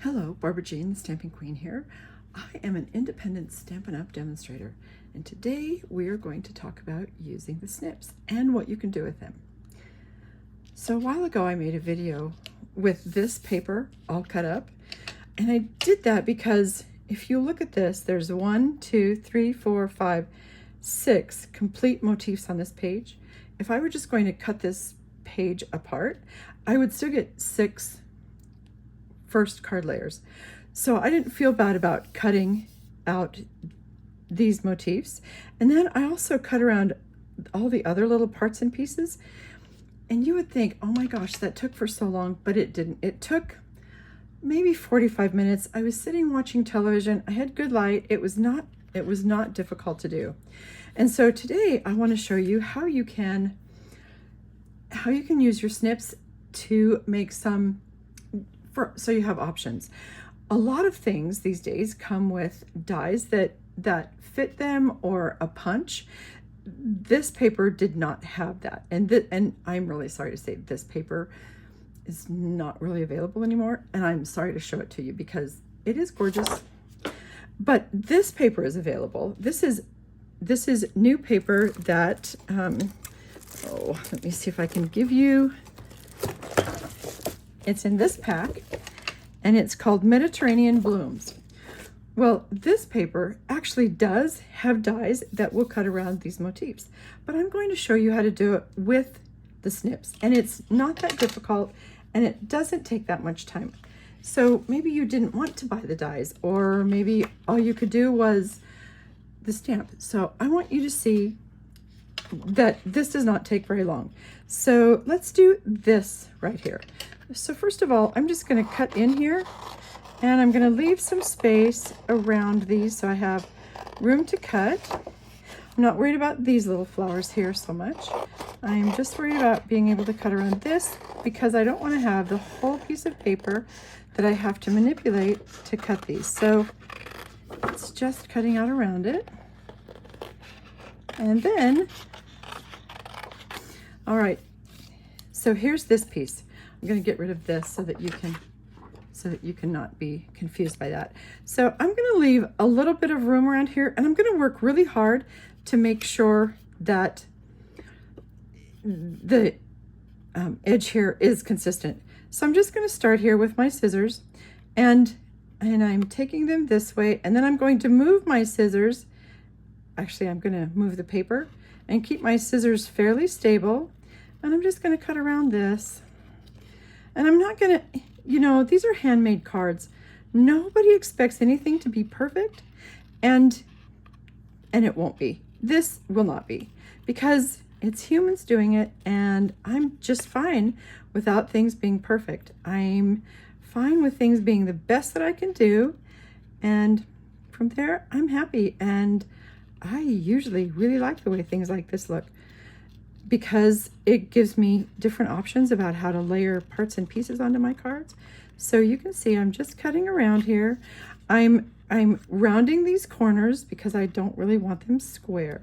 Hello, Barbara Jean, the Stamping Queen here. I am an independent Stampin' Up demonstrator, and today we are going to talk about using the snips and what you can do with them. So a while ago I made a video with this paper all cut up, and I did that because if you look at this, there's 1, 2, 3, 4, 5, 6 complete motifs on this page. If I were just going to cut this page apart, I would still get 6 first card layers. So I didn't feel bad about cutting out these motifs. And then I also cut around all the other little parts and pieces. And you would think, oh my gosh, that took for so long, but it didn't. It took maybe 45 minutes. I was sitting watching television. I had good light. It was not difficult to do. And so today I want to show you how you can use your snips to make some so you have options. A lot of things these days come with dies that fit them or a punch. This paper did not have that, and I'm really sorry to say this paper is not really available anymore, and I'm sorry to show it to you because it is gorgeous. But this paper is available. This is new paper that let me see if I can give you. It's in this pack, and it's called Mediterranean Blooms. Well, this paper actually does have dies that will cut around these motifs, but I'm going to show you how to do it with the snips, and it's not that difficult, and it doesn't take that much time. So maybe you didn't want to buy the dies, or maybe all you could do was the stamp. So I want you to see that this does not take very long. So let's do this right here. So first of all, I'm just going to cut in here, and I'm going to leave some space around these so I have room to cut. I'm not worried about these little flowers here so much. I'm just worried about being able to cut around this because I don't want to have the whole piece of paper that I have to manipulate to cut these. So it's just cutting out around it. And then, all right, so here's this piece. I'm going to get rid of this so that you cannot be confused by that. So I'm going to leave a little bit of room around here, and I'm going to work really hard to make sure that the edge here is consistent. So I'm just going to start here with my scissors, and I'm taking them this way, and then I'm going to move my scissors. Actually, I'm going to move the paper and keep my scissors fairly stable, and I'm just going to cut around this. And I'm not going to, these are handmade cards. Nobody expects anything to be perfect, and it won't be. This will not be, because it's humans doing it, and I'm just fine without things being perfect. I'm fine with things being the best that I can do, and from there, I'm happy. And I usually really like the way things like this look, because it gives me different options about how to layer parts and pieces onto my cards. So you can see I'm just cutting around here. I'm rounding these corners because I don't really want them square.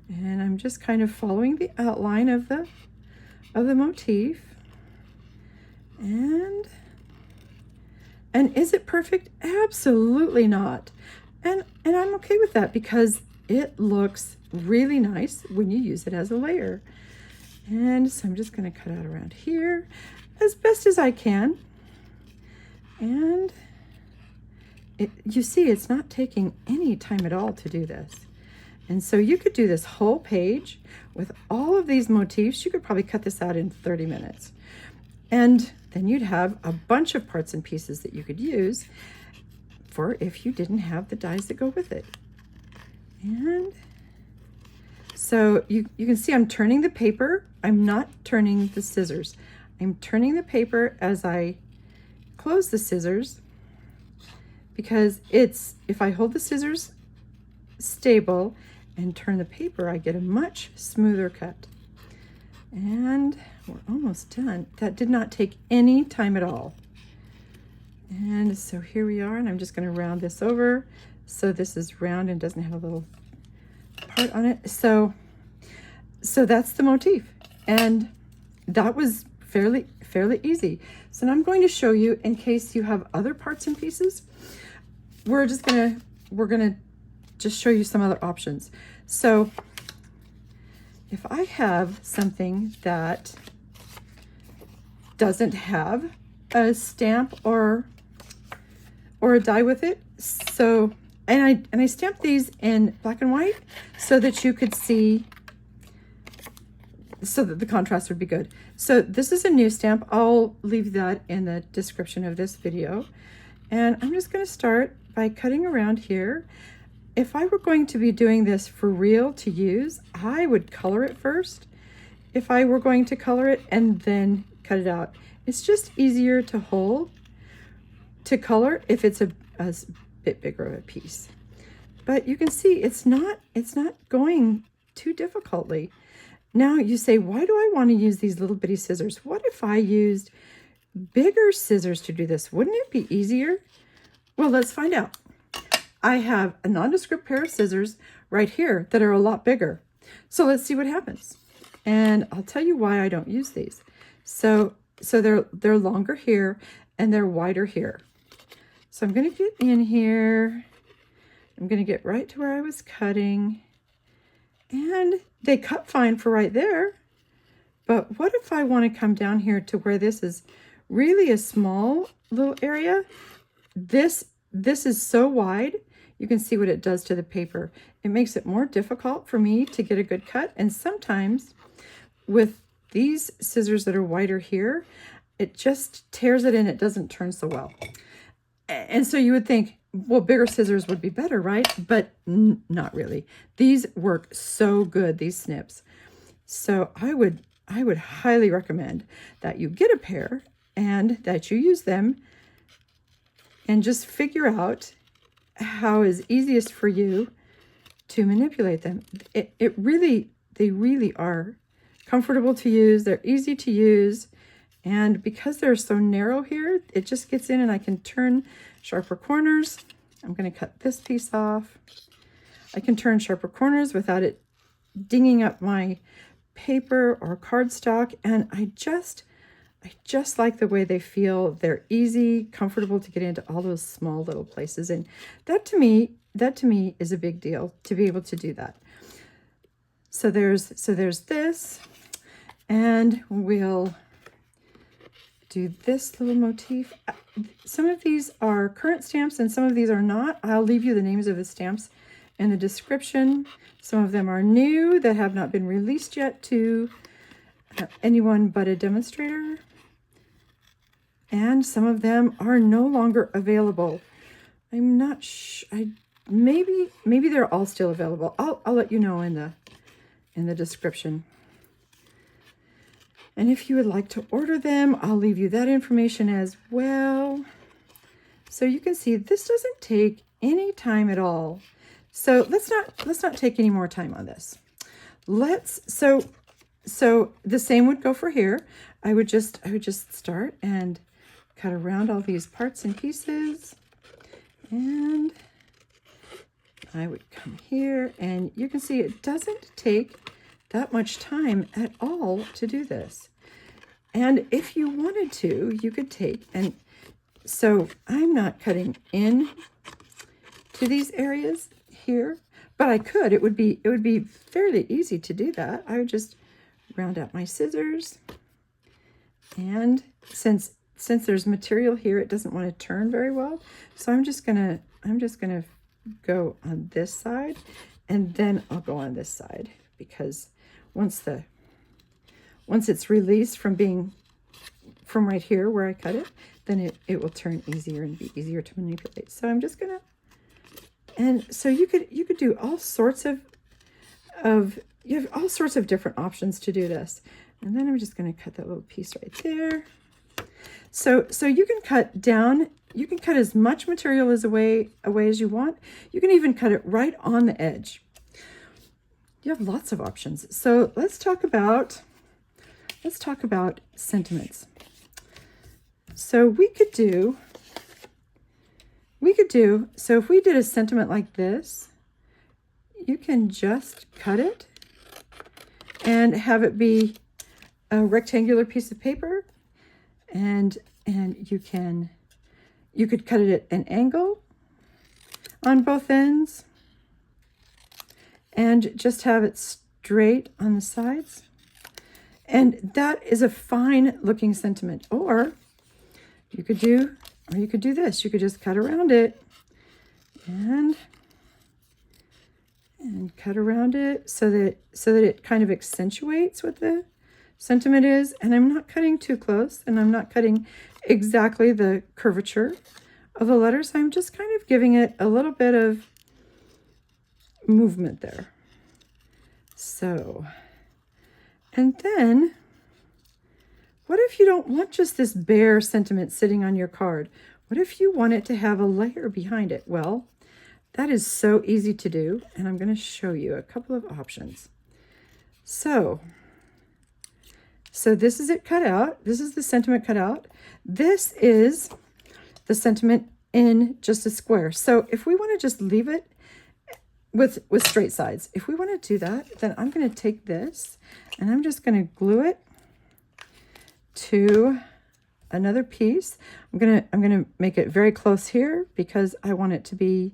And I'm just kind of following the outline of the motif. And is it perfect? Absolutely not. And I'm okay with that because it looks really nice when you use it as a layer. And so I'm just going to cut out around here as best as I can. And you see, it's not taking any time at all to do this. And so you could do this whole page with all of these motifs. You could probably cut this out in 30 minutes. And then you'd have a bunch of parts and pieces that you could use for if you didn't have the dies that go with it. And so you can see I'm turning the paper. I'm not turning the scissors. I'm turning the paper as I close the scissors, because if I hold the scissors stable and turn the paper, I get a much smoother cut. And we're almost done. That did not take any time at all. And so here we are, and I'm just going to round this over so this is round and doesn't have a little part on it. So that's the motif, and that was fairly easy. So now I'm going to show you, in case you have other parts and pieces, we're gonna just show you some other options. So if I have something that doesn't have a stamp or a die with it, so and I stamped these in black and white so that you could see, so that the contrast would be good. So this is a new stamp. I'll leave that in the description of this video. And I'm just going to start by cutting around here. If I were going to be doing this for real to use, I would color it first. If I were going to color it and then cut it out, it's just easier to hold, to color if it's a bit bigger of a piece. But you can see it's not going too difficultly. Now you say, why do I want to use these little bitty scissors? What if I used bigger scissors to do this? Wouldn't it be easier? Well, let's find out. I have a nondescript pair of scissors right here that are a lot bigger. So let's see what happens. And I'll tell you why I don't use these. So they're longer here and they're wider here. So I'm going to get in here. I'm going to get right to where I was cutting. And they cut fine for right there. But what if I want to come down here to where this is really a small little area? This is so wide. You can see what it does to the paper. It makes it more difficult for me to get a good cut. And sometimes with these scissors that are wider here, it just tears it in. It doesn't turn so well. And so you would think, well, bigger scissors would be better, right? But not really. These work so good, these snips. So I would highly recommend that you get a pair and that you use them and just figure out how is easiest for you to manipulate them. They really are comfortable to use. They're easy to use. And because they're so narrow here, it just gets in and I can turn sharper corners. I'm going to cut this piece off. I can turn sharper corners without it dinging up my paper or cardstock. And I just like the way they feel. They're easy, comfortable to get into all those small little places. And that to me is a big deal, to be able to do that. So there's this, and we'll do this little motif. Some of these are current stamps and some of these are not. I'll leave you the names of the stamps in the description. Some of them are new that have not been released yet to anyone but a demonstrator. And some of them are no longer available. I'm not sure. Maybe they're all still available. I'll let you know in the description. And if you would like to order them, I'll leave you that information as well. So you can see this doesn't take any time at all. So let's not take any more time on this. So the same would go for here. I would just start and cut around all these parts and pieces. And I would come here, and you can see it doesn't take that much time at all to do this. And if you wanted to, you could take, and so I'm not cutting in to these areas here, but I could. It would be fairly easy to do that. I would just round out my scissors, and since there's material here, it doesn't want to turn very well. So I'm just gonna go on this side, and then I'll go on this side, because once it's released from right here where I cut it, then it will turn easier and be easier to manipulate. So I'm just gonna, and so you could do all sorts of you have all sorts of different options to do this. And then I'm just gonna cut that little piece right there. So you can cut down, you can cut as much material away as you want. You can even cut it right on the edge. You have lots of options. So let's talk about sentiments. So we could do, so if we did a sentiment like this, you can just cut it and have it be a rectangular piece of paper, and you could cut it at an angle on both ends and just have it straight on the sides. And that is a fine looking sentiment. Or you could do this. You could just cut around it and cut around it so that it kind of accentuates what the sentiment is. And I'm not cutting too close, and I'm not cutting exactly the curvature of the letters. I'm just kind of giving it a little bit of movement there. So, and then what if you don't want just this bare sentiment sitting on your card? What if you want it to have a layer behind it? Well, that is so easy to do, and I'm going to show you a couple of options. So this is it cut out. This is the sentiment cut out. This is the sentiment in just a square. So if we want to just leave it with straight sides, if we want to do that, then I'm going to take this and I'm just going to glue it to another piece. I'm going to make it very close here because I don't want it to be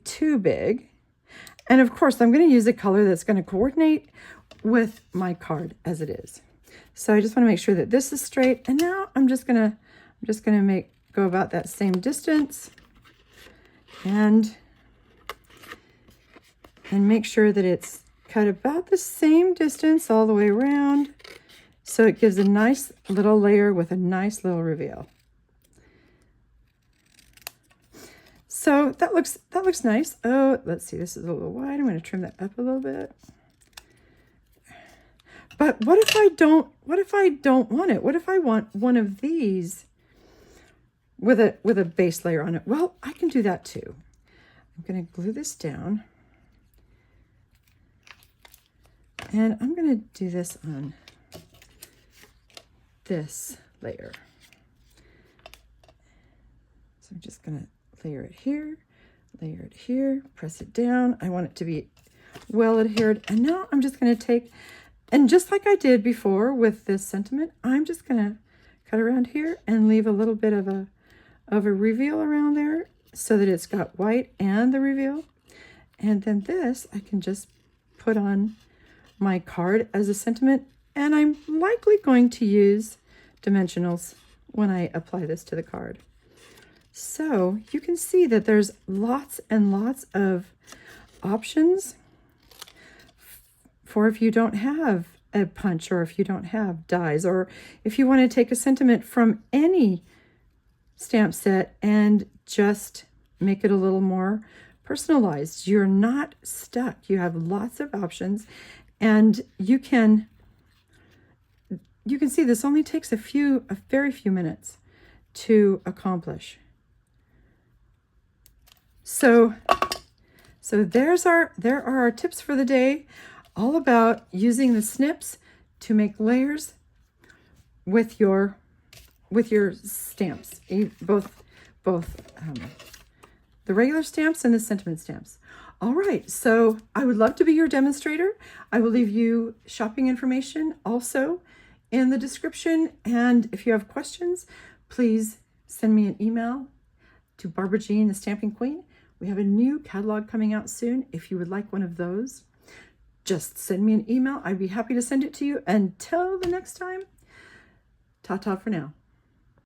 too big. And of course, I'm going to use a color that's going to coordinate with my card as it is. So I just want to make sure that this is straight. And now I'm just going to go about that same distance and make sure that it's cut about the same distance all the way around, so it gives a nice little layer with a nice little reveal. So that looks nice. Oh, let's see, this is a little wide. I'm going to trim that up a little bit. But what if I don't want it? What if I want one of these with a base layer on it? Well, I can do that too. I'm going to glue this down. And I'm going to do this on this layer. So I'm just going to layer it here, press it down. I want it to be well adhered. And now I'm just going to take, and just like I did before with this sentiment, I'm just going to cut around here and leave a little bit of a reveal around there so that it's got white and the reveal. And then this I can just put on my card as a sentiment, and I'm likely going to use dimensionals when I apply this to the card. So you can see that there's lots and lots of options for if you don't have a punch, or if you don't have dies, or if you want to take a sentiment from any stamp set and just make it a little more personalized. You're not stuck. You have lots of options. And you can see this only takes a very few minutes to accomplish. So there are our tips for the day, all about using the snips to make layers with your stamps, both the regular stamps and the sentiment stamps. All right, so I would love to be your demonstrator. I will leave you shopping information also in the description. And if you have questions, please send me an email to Barbara Jean, the Stamping Queen. We have a new catalog coming out soon. If you would like one of those, just send me an email. I'd be happy to send it to you. Until the next time, ta-ta for now.